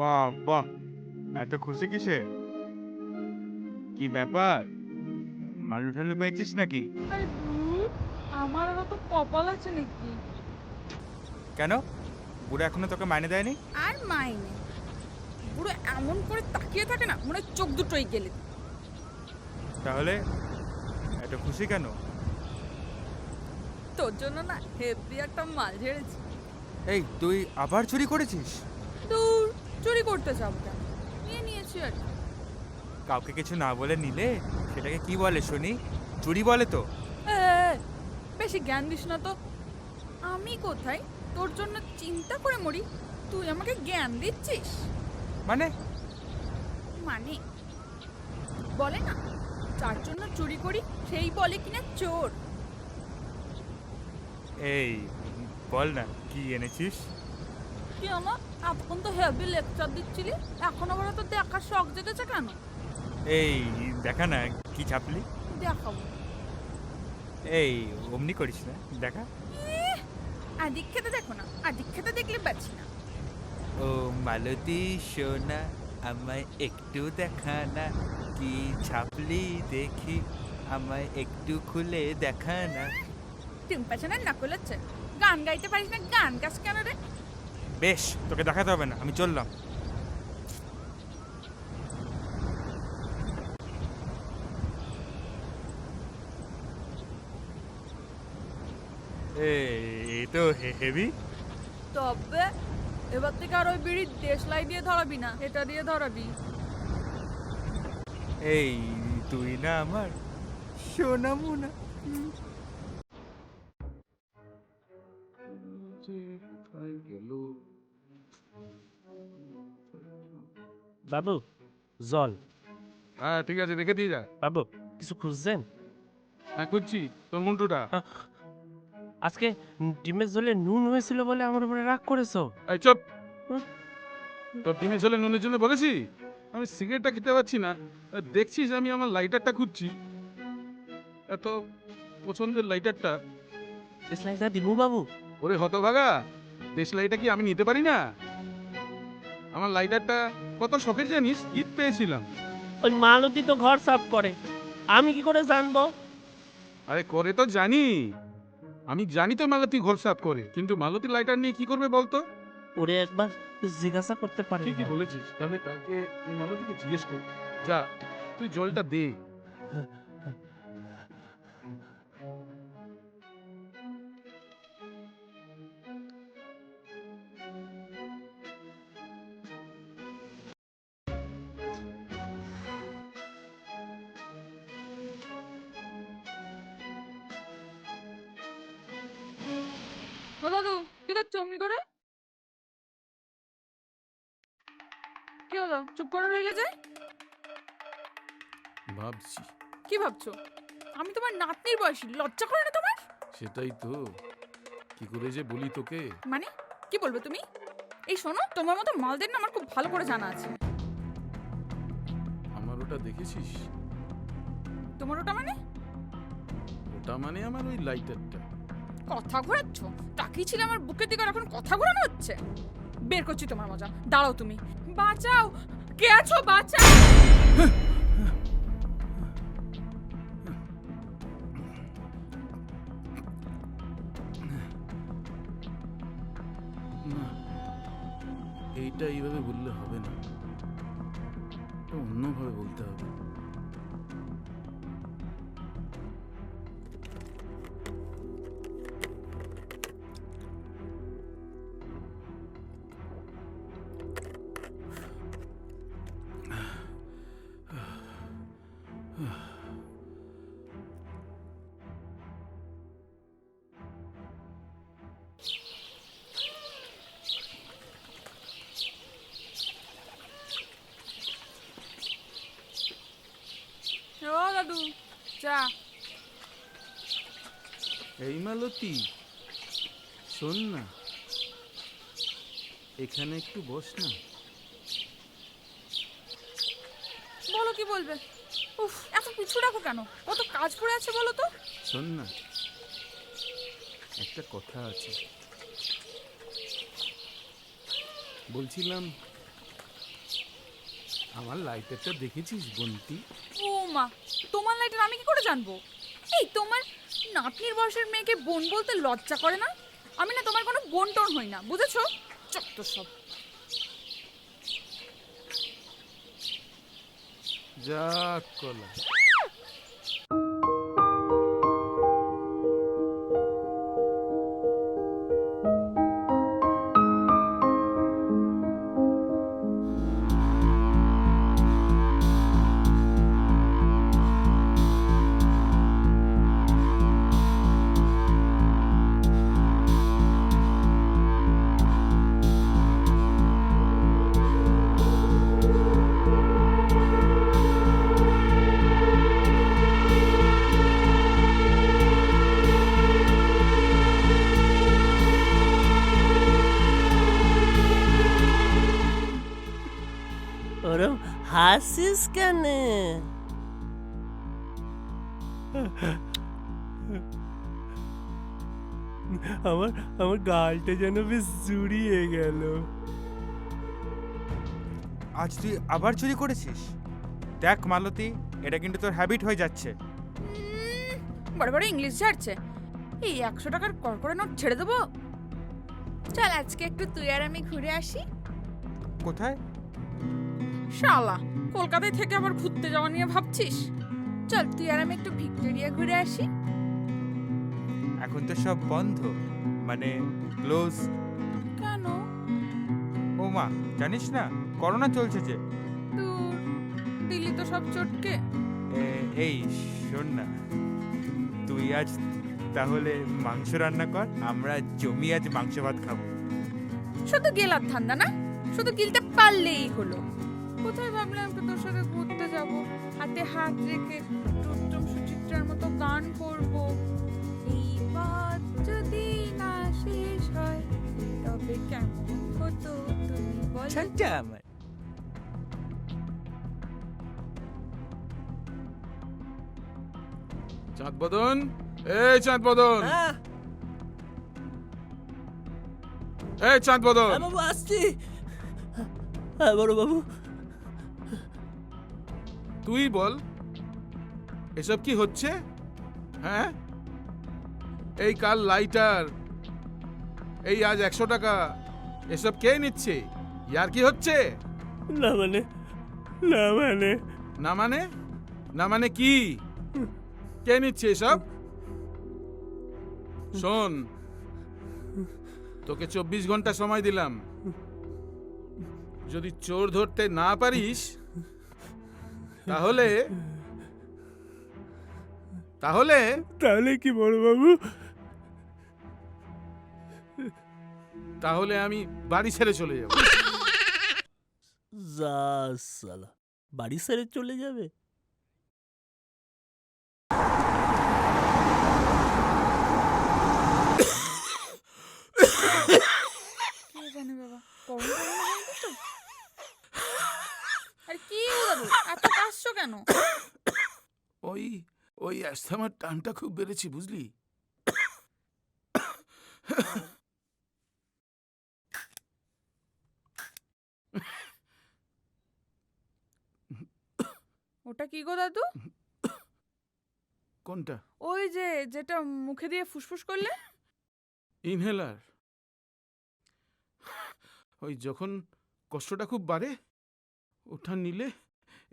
বাহ বাহ, এত খুশি কিসে? কি ব্যাপার? মালু টালু পেয়েছিস নাকি? আরে ধুর, আমার আরো তো কপাল আছে নাকি? কেন? বুড়ো এখনো তোকে মাইনে দেয়নি? আর মাইনে বুড়ো এমন করে তাকিয়ে থাকে না, মনে হয় চোখ দুটোই গেলে দিই। তাহলে এত খুশি কেন? তোর জন্য না হেব্বি একটা মাল ঝেড়েছি। এই তুই আবার চুরি করেছিস? দূর, চুরি করতে যাবো কেন, নিয়ে নিয়েছি আর কি। কাউকে কিছু না বলে নিলে সেটাকে কি বলে শুনি? চুরি বলে তো। এ, বেশি জ্ঞান দিস না তো। আমি কোথায় তোর জন্য চিন্তা করে মরি, তুই আমাকে জ্ঞান দিচ্ছিস? মানে? মানে বলে না, যার জন্য চুরি করি সেই বলে কিনা চোর। এই বল না কি এনেছিস? কি আমার এতক্ষণ তো হেভি লেকচার দিচ্ছিলি, এখন আবার তো দেখার শখ জেগেছে কেন? এই দেখা না কি ছাপলি। দেখাবো। এই অমনি করিস না, দেখা। ইহ, আদিক খেতে দেখো না, আদিক খেতে দেখলে বাঁচি না। ও মালতী সোনা, আমায় একটু দেখা না কি ছাপলি দেখি, আমায় একটু খুলে দেখা না। টিম্পাশনের নকল হচ্ছে। গান গাইতে পারিস না, গান গাছ কেন রে? বেশ, তোকে দেখাতে হবে না, আমি চললাম। এই তো হেভি। তবে এবার থেকে আর ওই বিড়ির দেশলাই দিয়ে ধরাবি না, এটা দিয়ে ধরাবি। এই তুই না আমার সোনা মুনা। বাবু, জল। হ্যাঁ ঠিক আছে, রেখে দিয়ে যা। বাবু, কিছু খুঁজছেন? হ্যাঁ খুঁজছি, তোর মন্টুটা। হ্যাঁ, আজকে ডিমের ঝোলে নুন হয়েছিল বলে আমার উপরে রাগ করেছো? এই চুপ। হুম? তোর ডিমের ঝোলে নুনের জন্য বলেছি? আমি সিগারেটটা খেতে পারছি না, দেখছিস আমি আমার লাইটারটা খুঁজছি, এত পছন্দের লাইটারটা। ডিসলাইকটা দিবো বাবু? ওরে হতভাগা, দেশ লাইটা কি আমি নিতে পারি না? আমার লাইটারটা কত শখের জানিস, ঈদ পেয়েছিলাম। ওই মালতী তো ঘর সাফ করে, আমি কি করে জানবো? আরে করে তো জানি, আমি জানি তো মালতী ঘর সাফ করে, কিন্তু মালতী লাইটার নিয়ে কি করবে বলতো? ওরে একবার জিজ্ঞাসা করতে পারি? ঠিকই বলেছিস, তাহলে তাকে মালতীকে জিজ্ঞেস কর। যা, তুই জলটা দে। ও দাদু, কি করছো অমনি করে? কি হলো, চুপ করে রইলে যে? ভাবছি। কি ভাবছো? আমি তোমার নাতনির বয়সী, লজ্জা করে না তোমার? সেটাই তো, কি করে যে বলি তোকে। মানে কি বলবে তুমি? এই শোনো, তোমার মতো মালদের না আমার খুব ভালো করে জানা আছে। আমার ওটা দেখেছিস? তোমার ওটা মানে? ওটা মানে আমার ওই লাইটারটা। কথা ঘোরাচ্ছ? তাকিয়ে ছিল আমার বুকের দিকে, আর এখন কথা ঘোরানো হচ্ছে? বের করছি তোমার মজা, দাঁড়াও তুমি। বাঁচাও, কে আছো, বাঁচাও! না, এইটা এইভাবে বললে হবে না, অন্যভাবে বলতে হবে। ও দাদু, চা। এই মালতী, শোন না, এখানে একটু বস না। বলো কি বলবে? উফ, এত পিছু রাখো কেন? কত কাজ পড়ে আছে বলো তো। শোন না, একটা কথা আছে। বলছিলাম, আমার লাইটারটা দেখেছিস বন্টি? ও মা, তোমার লাইটার আমি কি করে জানবো? এই তোমার নাতনির বয়সের মেয়েকে বোন বলতে লজ্জা করে না? আমি না তোমার কোনো বোন টোন হই না, বুঝেছো? চত্ব সব। যা কলা। ওরম হাসিস কেন? আমার আমার গালটা যেন বেশ জুড়িয়ে গেল। আজ তুই আবার চুরি করেছিস? দেখ মালতী, এটা কিন্তু তোর হ্যাবিট হয়ে যাচ্ছে। বড় বড় ইংলিশ ঝাড়ছে। এই 100 টাকার কড়কড়ে নোট ছেড়ে দেবো? চল আজকে একটু তুই আর আমি ঘুরে আসি। কোথায়? শালা, কলকাতায় থেকে আবার ঘুরতে যাওয়া নিয়ে ভাবছিস? চল তুই আর আমি একটু ভিক্টোরিয়া ঘুরে আসি। এখন তো সব বন্ধ, মানে ক্লোজ। কেন? ও মা, জানিস না করোনা চলছে যে। দূর, দিলি তো সব চটকে। এই শোন না, তুই আজ তাহলে মাংস রান্না কর, আমরা জমি আজ মাংস ভাত খাবো। শুধু গেলার ধান্দা না, শুধু গিলতে পারলেই হলো। কোথায় ভাবলাম তো তোর সাথে ঘুরতে যাব, হাতে হাত রেখে রুদ্রম সুচিত্রার মতো গান করব। এই পথ যদি না শেষ হয় তবে কেমন হতো তুমি বলো। ছাড়টা আমার। চাঁদ বদন, এই চাঁদ বদন, হ্যাঁ এই চাঁদ বদন। হ্যাঁ বাবু, আসছি। হ্যাঁ বড় বাবু। তুই বল, এসব কি হচ্ছে? হ্যাঁ, এই কাল লাইটার, এই আজ 100 টাকা, এসব কে নিচ্ছে? ইয়ার কি হচ্ছে? না মানে, না মানে, না মানে, না মানে কি? কে নিচ্ছে এসব? শোন, তোকে 24 ঘন্টা সময় দিলাম। যদি চোর ধরতে না পারিস তাহলে তাহলে তাহলে কি বড় বাবু? তাহলে আমি বাড়ি ছেড়ে চলে যাব। যা সালা, বাড়ি ছেড়ে চলে যাবে? কে জানে বাবা, করোনা বলবি তো? আর কি গো দাদু, এত কাশছো কেন? ওই ওই অ্যাস্থমার টানটা খুব বেড়েছে, বুঝলি? ওটা কি গো দাদু? কোনটা? ওই যে যেটা মুখে দিয়ে ফুসফুস করলে। ইনহেলার। ওই যখন কষ্টটা খুব বাড়ে, ওটা নিলে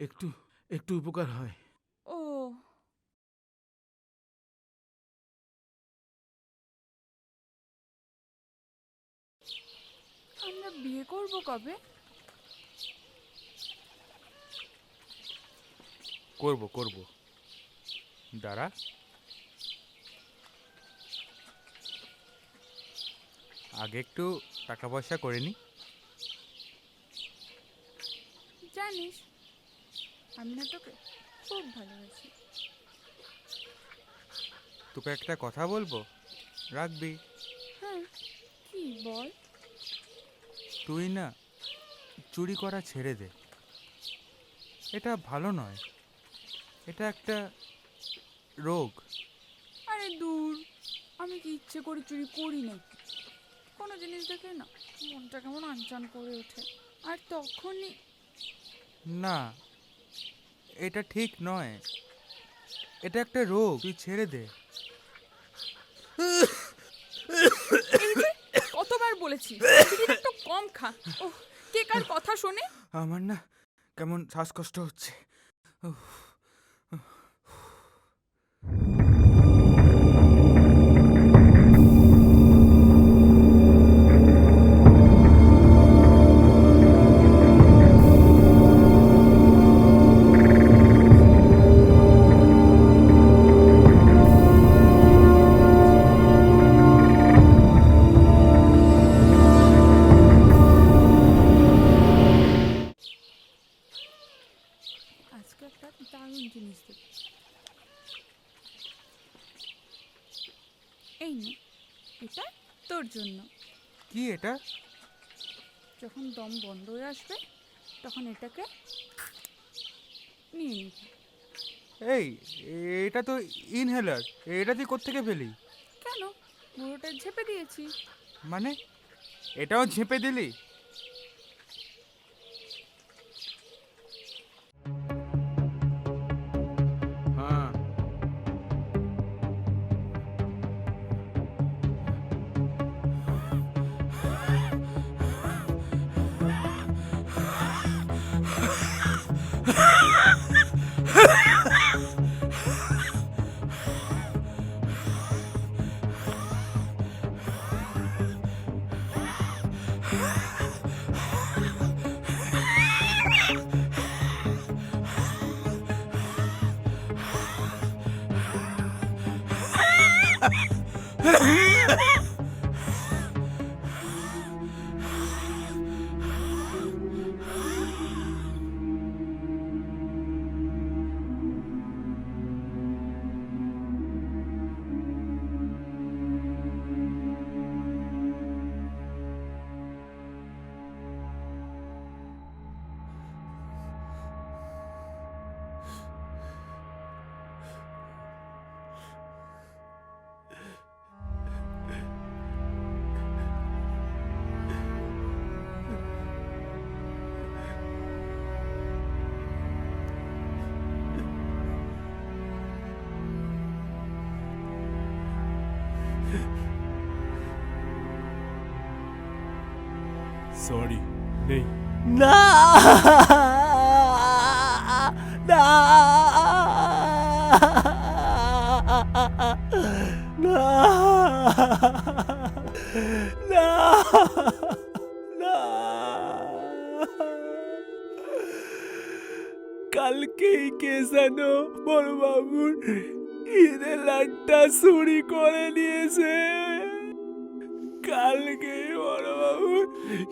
একটু একটু উপকার হয়। ও, আমরা বিয়ে করব কবে? করব করব, দাঁড়া। আগে একটু টাকা পয়সা করে নি। জানিস, আমি না তোকে খুব ভালোবাসি। তোকে একটা কথা বলবো, রাখবি? হ্যাঁ, কি বল? তুই না চুরি করা ছেড়ে দে, এটা ভালো নয়, এটা একটা রোগ। আরে দূর, আমি কি ইচ্ছে করে চুরি করি নাকি? কোনো জিনিস দেখে না মনটা কেমন আনচান করে ওঠে, আর তখনই না, এটা ঠিক নয়। এটা একটা রোগ, তুই ছেড়ে দে। এই যে কতবার বলেছি বিড়িটা একটু কম খা। ওহ, কে কার কথা শোনে? আমার না কেমন শ্বাসকষ্ট হচ্ছে। উফ। আজকে একটা দারুণ জিনিস দেব। এই নে, এটা তোর জন্য। কি এটা? যখন দম বন্ধ হয়ে আসবে তখন এটাকে নিয়ে নিবি। এই, এটা তো ইনহেলার। এটা তুই কোত্থেকে পেলি? কেন, পুরোটা ঝেপে দিয়েছি। মানে এটাও ঝেপে দিলি? হ্যাঁ, সরি নেই। না না না না না, কালকেই কে যেন বড় বাবুর ঈদের লাড্ডা চুরি করে নিয়েছে। কালকে বড় বাবুর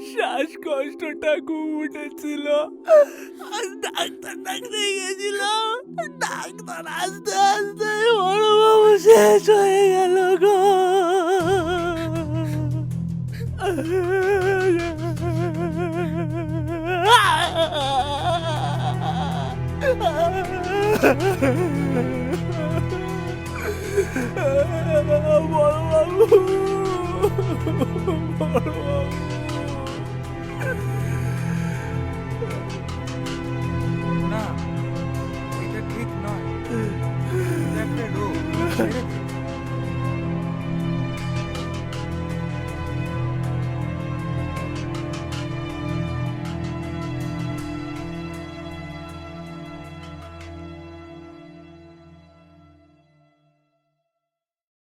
শ্বাসকষ্টটা খুব উঠেছিল। ডাক্তার ডাকতে গেছিল, ডাক্তার আস্তে আস্তে বড় বাবু শেষ হয়ে গেল গো। বড় বাবু, বড়